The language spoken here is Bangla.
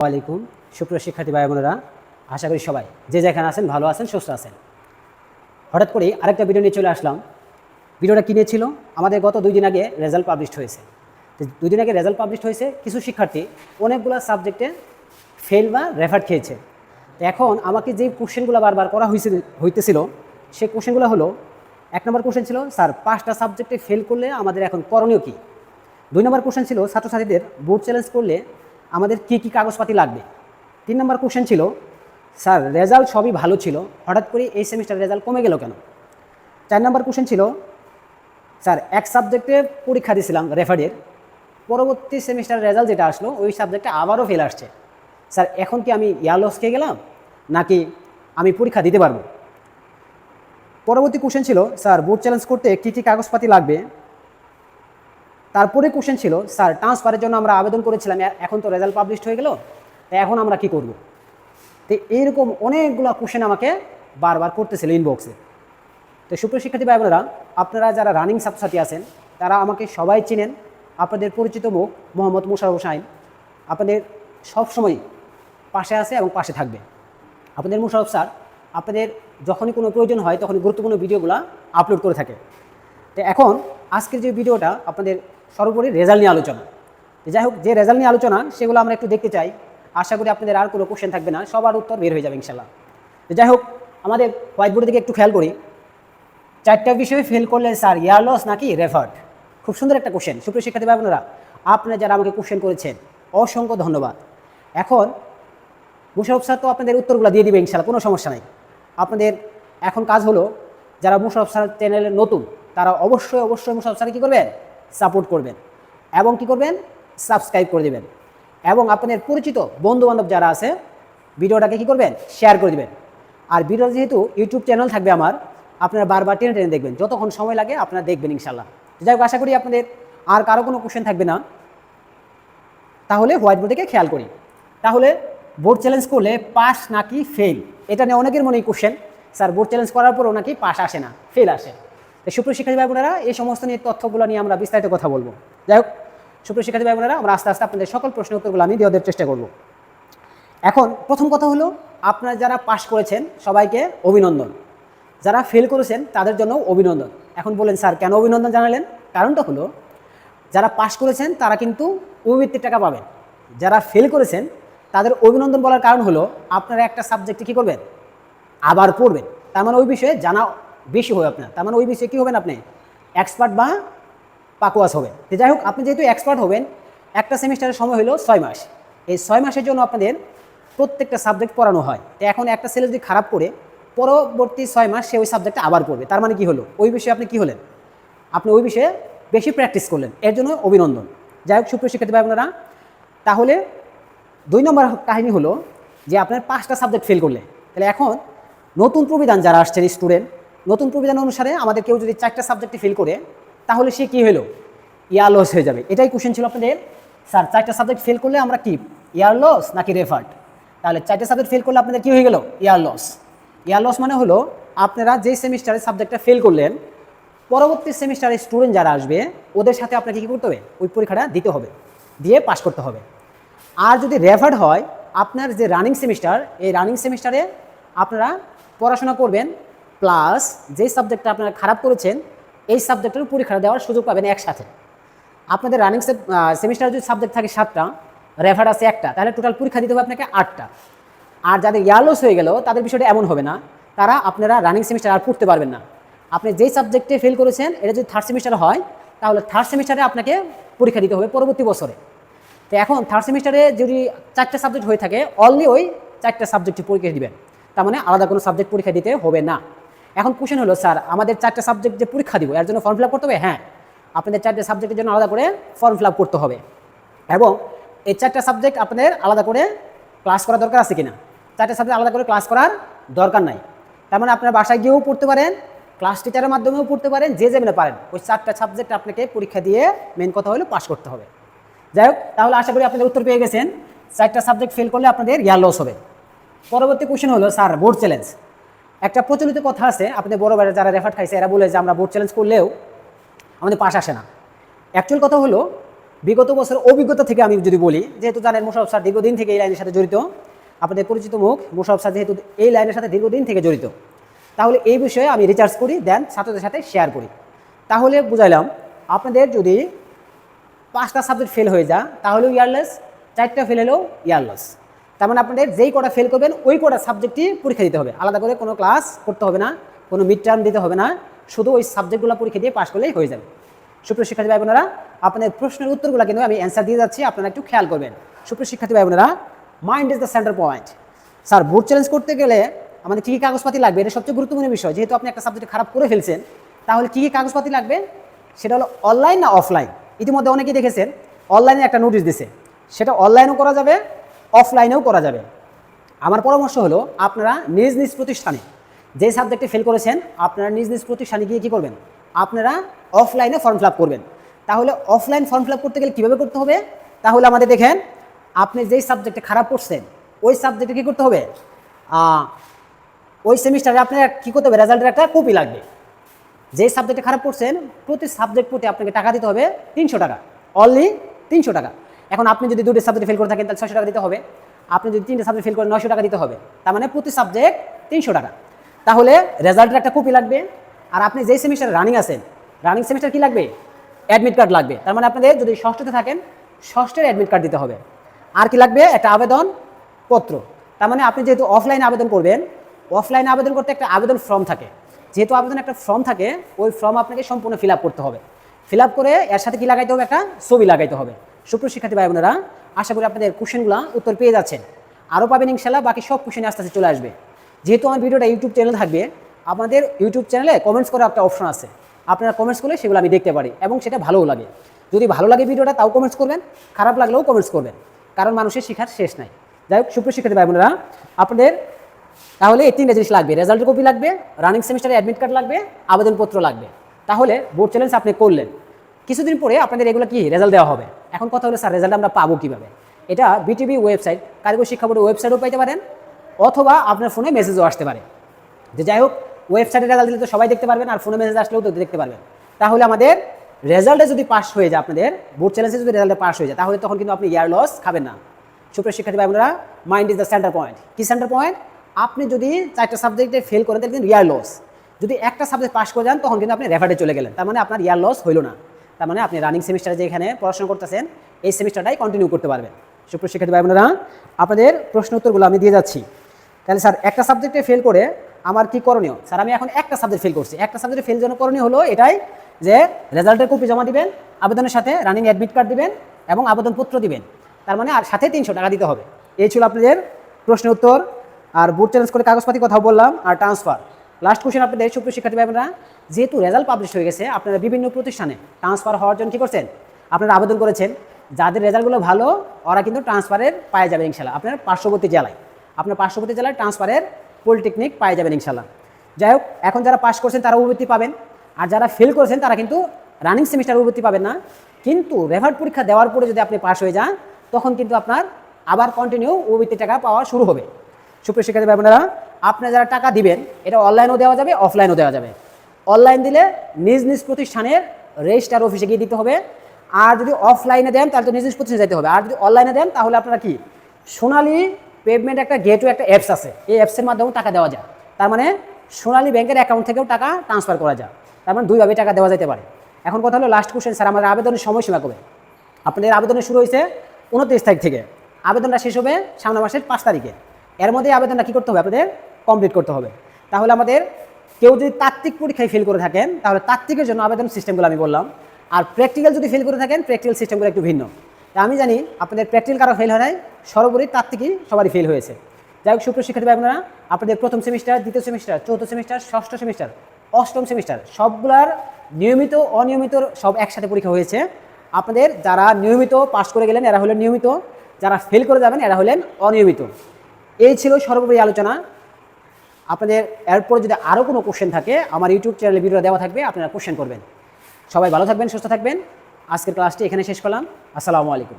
আলাইকুম সুপ্রিয় শিক্ষার্থী ভাই বোনেরা, আশা করি সবাই যে যেখানে আছেন ভালো আছেন, সুস্থ আছেন। হঠাৎ করে আরেকটা ভিডিও নিয়ে চলে আসলাম। ভিডিওটা কী নিয়েছিল? আমাদের গত 2 দিন আগে রেজাল্ট পাবলিশ হয়েছে। তো 2 দিন আগে রেজাল্ট পাবলিশ হয়েছে, কিছু শিক্ষার্থী অনেকগুলো সাবজেক্টে ফেল বা রেফার খেয়েছে। তো এখন আমাকে যে কোশ্চেনগুলো বারবার করা হইতেছিল সেই কোশ্চেনগুলো হলো, 1 নম্বর কোশ্চেন ছিল, স্যার 5টা সাবজেক্টে ফেল করলে আমাদের এখন করণীয় কী? 2 নম্বর কোশ্চেন ছিল, ছাত্রছাত্রীদের বোর্ড চ্যালেঞ্জ করলে আমাদের কী কী কাগজপাতি লাগবে। 3 নম্বর কোশ্চেন ছিল, স্যার রেজাল্ট সবই ভালো ছিল, হঠাৎ করে এই সেমিস্টারের রেজাল্ট কমে গেল কেন? 4 নম্বর কোশ্চেন ছিল, স্যার এক সাবজেক্টে পরীক্ষা দিয়েছিলাম রেফারের, পরবর্তী সেমিস্টারের রেজাল্ট যেটা আসলো ওই সাবজেক্টে আবারও ফেল আসছে, স্যার এখন কি আমি ইয়ার লস খেয়ে গেলাম নাকি আমি পরীক্ষা দিতে পারবো? পরবর্তী কোশ্চেন ছিল, স্যার বোর্ড চ্যালেঞ্জ করতে কী কী কাগজপাতি লাগবে। তারপরে কোশ্চেন ছিল, স্যার ট্রান্সফারের জন্য আমরা আবেদন করেছিলাম, এখন তো রেজাল্ট পাবলিশ হয়ে গেল, এখন আমরা কি করব? তো এইরকম অনেকগুলো কোশ্চেন আমাকে বারবার করতেছিল ইনবক্সে। তো সুপ্রিয় শিক্ষার্থী ভাই বোনেরা, আপনারা যারা রানিং ছাত্রছাত্রী আছেন তারা আমাকে সবাই চিনেন। আপনাদের পরিচিত মুখ মোহাম্মদ মোশাররফ হোসাইন আপনাদের সবসময় পাশে আছে এবং পাশে থাকবে। আপনাদের মোশাররফ স্যার আপনাদের যখনই কোনো প্রয়োজন হয় তখনই গুরুত্বপূর্ণ ভিডিওগুলো আপলোড করে থাকে। তো এখন আজকের যে ভিডিওটা আপনাদের সর্বোপরি রেজাল্ট নিয়ে আলোচনা। যাই হোক, যে রেজাল্ট নিয়ে আলোচনা সেগুলো আমরা একটু দেখতে চাই। আশা করি আপনাদের আর কোনো কোশ্চেন থাকবে না, সবার উত্তর বের হয়ে যাবে ইনশাল্লাহ। যাই হোক, আমাদের হোয়াইট বোর্ডের দিকে একটু খেয়াল করি। 4টা বিষয়ে ফেল করলে স্যার ইয়ার লস নাকি রেফার্ড? খুব সুন্দর একটা কোশ্চেন। সুপ্রিয় শিক্ষার্থী ভাই বোনেরা, আপনারা যারা আমাকে কোশ্চেন করেছেন অসংখ্য ধন্যবাদ। এখন মোশাররফ স্যার তো আপনাদের উত্তরগুলো দিয়ে দিবে ইনশাল্লাহ, কোনো সমস্যা নাই। আপনাদের এখন কাজ হলো, যারা মোশাররফ স্যার চ্যানেলের নতুন তারা অবশ্যই মোশাররফ স্যারকে কী করবেন? সাপোর্ট করবেন এবং কী করবেন? সাবস্ক্রাইব করে দেবেন এবং আপনাদের পরিচিত বন্ধুবান্ধব যারা আছে ভিডিওটাকে কী করবেন? শেয়ার করে দেবেন। আর ভিডিও যেহেতু ইউটিউব চ্যানেল থাকবে আমার, আপনারা বারবার টেনে টেনে দেখবেন, যতক্ষণ সময় লাগে আপনারা দেখবেন ইনশাল্লাহ। যাই হোক, আশা করি আপনাদের আর কারো কোনো কোশ্চেন থাকবে না। তাহলে হোয়াইট বোর্ড থেকে খেয়াল করি। তাহলে বোর্ড চ্যালেঞ্জ করলে পাস নাকি ফেল, এটা নিয়ে অনেকের মনেই কোশ্চেন। স্যার বোর্ড চ্যালেঞ্জ করার পরও নাকি পাস আসে না, ফেল আসে। তো সুপ্রিয় শিক্ষার্থী ভাই বোনেরা, এই সমস্ত নিয়ে তথ্যগুলো নিয়ে আমরা বিস্তারিত কথা বলবো। যাই হোক, সুপ্রিয় শিক্ষার্থী ভাই বোনেরা, আমরা আস্তে আস্তে আপনাদের সকল প্রশ্নের উত্তরগুলো আমি দেওয়ার চেষ্টা করব। এখন প্রথম কথা হলো, আপনারা যারা পাস করেছেন সবাইকে অভিনন্দন, যারা ফেল করেছেন তাদের জন্য অভিনন্দন। এখন বলেন, স্যার কেন অভিনন্দন জানালেন? কারণটা হলো, যারা পাস করেছেন তারা কিন্তু উপবৃত্তির টাকা পাবেন, যারা ফেল করেছেন তাদের অভিনন্দন বলার কারণ হলো, আপনারা একটা সাবজেক্টে কী করবেন? আবার পড়বেন। তার মানে ওই বিষয়ে জানা বেশি হবে আপনার, তার মানে ওই বিষয়ে কী হবেন? আপনি এক্সপার্ট বা পাকুয়াস হবেন। তো যাই হোক, আপনি যেহেতু এক্সপার্ট হবেন, একটা সেমিস্টারের সময় হলো 6 মাস। এই 6 মাসের জন্য আপনাদের প্রত্যেকটা সাবজেক্ট পড়ানো হয়। তো এখন একটা ছেলে যদি খারাপ করে পরবর্তী 6 মাস সে ওই সাবজেক্টটা আবার পড়বে, তার মানে কী হলো? ওই বিষয়ে আপনি কী হলেন? আপনি ওই বিষয়ে বেশি প্র্যাকটিস করলেন, এর জন্য অভিনন্দন। যাই হোক, সুপ্রিয় শিক্ষার্থী ভাই বোনেরা, তাহলে 2 নম্বর কাহিনী হলো যে আপনার 5টা সাবজেক্ট ফেল করলে, তাহলে এখন নতুন প্রবিধান যারা আসছেন স্টুডেন্ট, নতুন প্রবিধান অনুসারে আমাদের কেউ যদি 4টা সাবজেক্টে ফেল করে তাহলে সে কী হলো? ইয়ার লস হয়ে যাবে। এটাই কোশ্চেন ছিল আপনাদের, স্যার 4টা সাবজেক্ট ফেল করলে আমরা কি ইয়ার লস নাকি রেফার্ড? তাহলে 4টা সাবজেক্ট ফেল করলে আপনাদের কী হয়ে গেল? ইয়ার লস। ইয়ার লস মানে হলো, আপনারা যেই সেমিস্টারে সাবজেক্টটা ফেল করলেন, পরবর্তী সেমিস্টারে স্টুডেন্ট যারা আসবে ওদের সাথে আপনাকে কী করতে হবে? ওই পরীক্ষাটা দিতে হবে, দিয়ে পাস করতে হবে। আর যদি রেফার্ড হয়, আপনার যে রানিং সেমিস্টার, এই রানিং সেমিস্টারে আপনারা পড়াশোনা করবেন, প্লাস যেই সাবজেক্টটা আপনারা খারাপ করেছেন এই সাবজেক্টের পরীক্ষা দেওয়ার সুযোগ পাবেন একসাথে। আপনাদের রানিং সেমিস্টারে যদি সাবজেক্ট থাকে 7টা, রেফার্ড আছে 1টা, তাহলে টোটাল পরীক্ষা দিতে হবে আপনাকে 8টা। আর যাদের ইয়ার লস হয়ে গেল তাদের বিষয়টা এমন হবে না, তারা আপনারা রানিং সেমিস্টার আর পড়তে পারবেন না। আপনি যেই সাবজেক্টে ফেল করেছেন এটা যদি 3rd সেমিস্টারে হয়, তাহলে 3rd সেমিস্টারে আপনাকে পরীক্ষা দিতে হবে পরবর্তী বছরে। তো এখন 3rd সেমিস্টারে যদি 4টা সাবজেক্ট হয়ে থাকে, অনলি ওই 4টা সাবজেক্টে পরীক্ষা দিবেন, তার মানে আলাদা কোনো সাবজেক্ট পরীক্ষা দিতে হবে না। এখন কোশ্চেন হলো, স্যার আমাদের 4টা সাবজেক্ট যে পরীক্ষা দিব এর জন্য ফর্ম ফিল আপ করতে হবে? হ্যাঁ, আপনাদের 4টা সাবজেক্টের জন্য আলাদা করে ফর্ম ফিল আপ করতে হবে এবং এই 4টা সাবজেক্ট আপনাদের আলাদা করে ক্লাস করা দরকার আছে কিনা? 4টা সাবজেক্ট আলাদা করে ক্লাস করার দরকার নাই। তার মানে আপনার বাসায় গিয়েও পড়তে পারেন, ক্লাস টিচারের মাধ্যমেও পড়তে পারেন, যে যেমন পারেন, ওই 4টা সাবজেক্ট আপনাকে পরীক্ষা দিয়ে মেন কথা হলো পাস করতে হবে। যাই হোক, তাহলে আশা করি আপনাদের উত্তর পেয়ে গেছেন। 4টা সাবজেক্ট ফেল করলে আপনাদের ইয়ার লস হবে। পরবর্তী কোশ্চেন হলো, স্যার বোর্ড চ্যালেঞ্জ। একটা প্রচলিত কথা আছে, আপনাদের বড় ভাইরা যারা রেফার্ড খাইছে এরা বলে যে আমরা বোর্ড চ্যালেঞ্জ করলেও আমাদের পাস আসে না। অ্যাকচুয়াল কথা হলো, বিগত বছরের অভিজ্ঞতা থেকে আমি যদি বলি, যেহেতু জানেন মোশাররফ স্যার দীর্ঘদিন থেকে এই লাইনের সাথে জড়িত, আপনাদের পরিচিত মুখ মোশাররফ স্যার যেহেতু এই লাইনের সাথে দীর্ঘদিন থেকে জড়িত, তাহলে এই বিষয়ে আমি রিসার্চ করি, দেন ছাত্রদের সাথে শেয়ার করি। তাহলে বুঝাইলাম আপনাদের যদি 5টা সাবজেক্ট ফেল হয়ে যায় তাহলেও ইয়ারলেস, 4টা ফেল হলেও ইয়ারলেস। তার মানে আপনাদের যেই কটা ফেল করবেন ওই কটা সাবজেক্টই পরীক্ষা দিতে হবে, আলাদা করে কোনো ক্লাস করতে হবে না, কোনো মিড টার্ম দিতে হবে না, শুধু ওই সাবজেক্টগুলো পরীক্ষা দিয়ে পাস করলেই হয়ে যাবে। সুপ্রিয় শিক্ষার্থী ভাই বোনেরা, আপনাদের প্রশ্নের উত্তরগুলো কিন্তু আমি অ্যান্সার দিয়ে যাচ্ছি, আপনারা একটু খেয়াল করবেন। সুপ্রিয় শিক্ষার্থী ভাই বোনেরা, mind is the centre point. Sir board challenge করতে গেলে আমাদের কী কী কাগজপাতি লাগবে, এটা সবচেয়ে গুরুত্বপূর্ণ বিষয়। যেহেতু আপনি একটা সাবজেক্ট খারাপ করে ফেলছেন, তাহলে কী কী কাগজপাতি লাগবে, সেটা হলো অনলাইন না অফলাইন। ইতিমধ্যে অনেকেই দেখেছেন অনলাইনে একটা নোটিশ দিছে, সেটা অনলাইনেও করা যাবে, অফলাইনেও করা যাবে। আমার পরামর্শ হলো আপনারা নিজ নিজ প্রতিষ্ঠানে যে সাবজেক্টে ফেল করেছেন, আপনারা নিজ নিজ প্রতিষ্ঠানে গিয়ে কী করবেন, আপনারা অফলাইনে ফর্ম ফিল আপ করবেন। তাহলে অফলাইন ফর্ম ফিল আপ করতে গেলে কীভাবে করতে হবে, তাহলে আমাদের দেখেন আপনি যেই সাবজেক্টে খারাপ করছেন ওই সাবজেক্টে কী করতে হবে, ওই সেমিস্টারে আপনার কী করতে হবে, রেজাল্টের একটা কপি লাগবে। যেই সাবজেক্টে খারাপ করছেন প্রতি সাবজেক্ট প্রতি আপনাকে টাকা দিতে হবে 300 টাকা, অনলি 300 টাকা। এখন আপনি যদি 2টি সাবজেক্ট ফেল করে থাকেন তাহলে 600 টাকা দিতে হবে, আপনি যদি 3টে সাবজেক্ট ফেল করেন 900 টাকা দিতে হবে, তার মানে প্রতি সাবজেক্ট 300 টাকা। তাহলে রেজাল্টের একটা কপি লাগবে। আর আপনি যেই সেমিস্টারে রানিং আছেন, রানিং সেমিস্টার কী লাগবে, অ্যাডমিট কার্ড লাগবে। তার মানে আপনাদের যদি ষষ্ঠতে থাকেন ষষ্ঠের অ্যাডমিট কার্ড দিতে হবে। আর কি লাগবে, একটা আবেদনপত্র। তার মানে আপনি যেহেতু অফলাইনে আবেদন করবেন, অফলাইনে আবেদন করতে একটা আবেদন ফর্ম থাকে, যেহেতু আবেদন একটা ফর্ম থাকে ওই ফর্ম আপনাকে সম্পূর্ণ ফিল আপ করতে হবে। ফিল আপ করে এর সাথে কী লাগাইতে হবে, একটা ছবি লাগাইতে হবে। সুপ্রিয় শিক্ষার্থী ভাই বোনেরা, আশা করি আপনাদের কোশ্চেনগুলো উত্তর পেয়ে যাচ্ছেন, আরও পাবেন ইনশাল্লাহ। বাকি সব কোশ্চেন আস্তে আস্তে চলে আসবে। যেহেতু আমার ভিডিওটা ইউটিউব চ্যানেল থাকবে, আমাদের ইউটিউব চ্যানেলে কমেন্টস করার একটা অপশন আছে, আপনারা কমেন্টস করলে সেগুলো আমি দেখতে পারি এবং সেটা ভালোও লাগে। যদি ভালো লাগে ভিডিওটা তাও কমেন্টস করবেন, খারাপ লাগলেও কমেন্টস করবেন, কারণ মানুষের শেখার শেষ নাই। যাই হোক সুপ্রিয় শিক্ষার্থী ভাই বোনেরা, আপনাদের তাহলে এই 3টে জিনিস লাগবে, রেজাল্টের কপি লাগবে, রানিং সেমিস্টারে অ্যাডমিট কার্ড লাগবে, আবেদনপত্র লাগবে। তাহলে বোর্ড চ্যালেঞ্জ আপনি করলেন, কিছুদিন পরে আপনাদের এগুলো কি রেজাল্ট দেওয়া হবে। এখন কথা হলো স্যার রেজাল্ট আমরা পাবো কীভাবে, এটা বিটিভি ওয়েবসাইট, কারিগরি শিক্ষা বোর্ডের ওয়েবসাইটও পাইতে পারেন, অথবা আপনার ফোনে মেসেজও আসতে পারে। যে যাই হোক ওয়েবসাইটে রেজাল্ট দিলে তো সবাই দেখতে পারবেন, আর ফোনে মেসেজ আসলেও তো দেখতে পারবেন। তাহলে আমাদের রেজাল্টে যদি পাস হয়ে যায়, আপনাদের বোর্ড চ্যালেঞ্জে যদি রেজাল্টে পাস হয়ে যায়, তাহলে তখন কিন্তু আপনি ইয়ার লস খাবেন না। সুপ্রিয় শিক্ষার্থী ভাই বোনেরা, mind is the centre point. কি সেন্টার পয়েন্ট, আপনি যদি 4টা সাবজেক্টে ফেল করেন তাহলে কিন্তু ইয়ার লস, যদি একটা সাবজেক্ট পাস করে যান তখন কিন্তু আপনি রেফারে চলে গেলেন, তার মানে আপনার ইয়ার লস হইল না। তার মানে আপনি রানিং সেমিস্টারে যে এখানে পড়াশোনা করতেছেন এই সেমিস্টারটাই কন্টিনিউ করতে পারবেন। সুপ্রিয় শিক্ষার্থী ভাই বোনেরা, আপনাদের প্রশ্ন উত্তরগুলো আমি দিয়ে যাচ্ছি। তাহলে স্যার একটা সাবজেক্টে ফেল করে আমার কি করণীয়, স্যার আমি এখন একটা সাবজেক্ট ফেল করছি, একটা সাবজেক্টে ফেল জন্য করণীয় হলো এটাই যে রেজাল্টের কপি জমা দিবেন, আবেদনের সাথে রানিং অ্যাডমিট কার্ড দিবেন এবং আবেদনপত্র দিবেন, তার মানে আর সাথে 300 টাকা দিতে হবে। এই ছিল আপনাদের প্রশ্নের উত্তর। আর বোর্ড চ্যালেঞ্জ করে কাগজপাতি কথা বললাম, আর ট্রান্সফার। লাস্ট কোশ্চেন আপনাদের সুপ্রিয় শিক্ষার্থী ভাই বোনেরা, যেহেতু রেজাল্ট পাবলিশ হয়ে গেছে, আপনারা বিভিন্ন প্রতিষ্ঠানে ট্রান্সফার হওয়ার জন্য কী করছেন, আপনারা আবেদন করেছেন। যাদের রেজাল্টগুলো ভালো ওরা কিন্তু ট্রান্সফারের পায়ে যাবেন ইনশাল্লাহ, আপনার পার্শ্ববর্তী জেলায়, আপনার পার্শ্ববর্তী জেলায় ট্রান্সফারের পলিটেকনিক পায়ে যাবেন ইনশাল্লাহ। যাই হোক এখন যারা পাস করছেন তারা উপবৃত্তি পাবেন, আর যারা ফেল করেছেন তারা কিন্তু রানিং সেমিস্টার উপবৃত্তি পাবেন না, কিন্তু রেভার্ট পরীক্ষা দেওয়ার পরে যদি আপনি পাস হয়ে যান তখন কিন্তু আপনার আবার কন্টিনিউ উপবৃত্তি টাকা পাওয়া শুরু হবে। সুপ্রিয় শিক্ষার্থী ভাই বোনেরা, আপনারা যারা টাকা দিবেন এটা অনলাইনেও দেওয়া যাবে, অফলাইনেও দেওয়া যাবে। অনলাইন দিলে নিজ নিজ প্রতিষ্ঠানের রেজিস্ট্রার অফিসে গিয়ে দিতে হবে, আর যদি অফলাইনে দেন তাহলে তো নিজ নিজ প্রতিষ্ঠানে যেতে হবে। আর যদি অনলাইনে দেন তাহলে আপনারা কি সোনালী পেমেন্ট একটা গেটওয়ে একটা অ্যাপস আছে, এই অ্যাপসের মাধ্যমেও টাকা দেওয়া যায়। তার মানে সোনালী ব্যাংকের অ্যাকাউন্ট থেকেও টাকা ট্রান্সফার করা যায়, তার মানে দুইভাবে টাকা দেওয়া যেতে পারে। এখন কথা হলো লাস্ট কোশ্চেন, স্যার আমাদের আবেদনের সময়সীমা কবে। আপনাদের আবেদনের শুরু হয়েছে 29 তারিখ থেকে, আবেদনটা শেষ হবে সামনের মাসের 5 তারিখে। এর মধ্যে আবেদনটা কী করতে হবে, আপনাদের কমপ্লিট করতে হবে। তাহলে আমাদের কেউ যদি তাত্ত্বিক পরীক্ষায় ফেল করে থাকেন তাহলে তাত্ত্বিকের জন্য আবেদন সিস্টেমগুলো আমি বললাম, আর প্র্যাকটিক্যাল যদি ফেল করে থাকেন প্র্যাকটিক্যাল সিস্টেমগুলো একটু ভিন্ন। আমি জানি আপনাদের প্র্যাকটিক্যাল কারো ফেল হয় নাই, সর্বোপরি তাত্ত্বিকই সবারই ফেল হয়েছে। যাই হোক সুপ্রিয় শিক্ষার্থী ভাই বোনেরা, আপনাদের প্রথম সেমিস্টার, দ্বিতীয় সেমিস্টার, চতুর্থ সেমিস্টার, ষষ্ঠ সেমিস্টার, অষ্টম সেমিস্টার সবগুলার নিয়মিত অনিয়মিত সব একসাথে পরীক্ষা হয়েছে। আপনাদের যারা নিয়মিত পাস করে গেলেন এরা হলেন নিয়মিত, যারা ফেল করে যাবেন এরা হলেন অনিয়মিত। এই ছিল সর্বোপরি আলোচনা। আপনাদের এরপরে যদি আরও কোনো কোশ্চেন থাকে আমার ইউটিউব চ্যানেলে ভিডিও দেওয়া থাকবে, আপনারা কোশ্চেন করবেন। সবাই ভালো থাকবেন, সুস্থ থাকবেন। আজকের ক্লাসটি এখানে শেষ করলাম। আসসালামু আলাইকুম।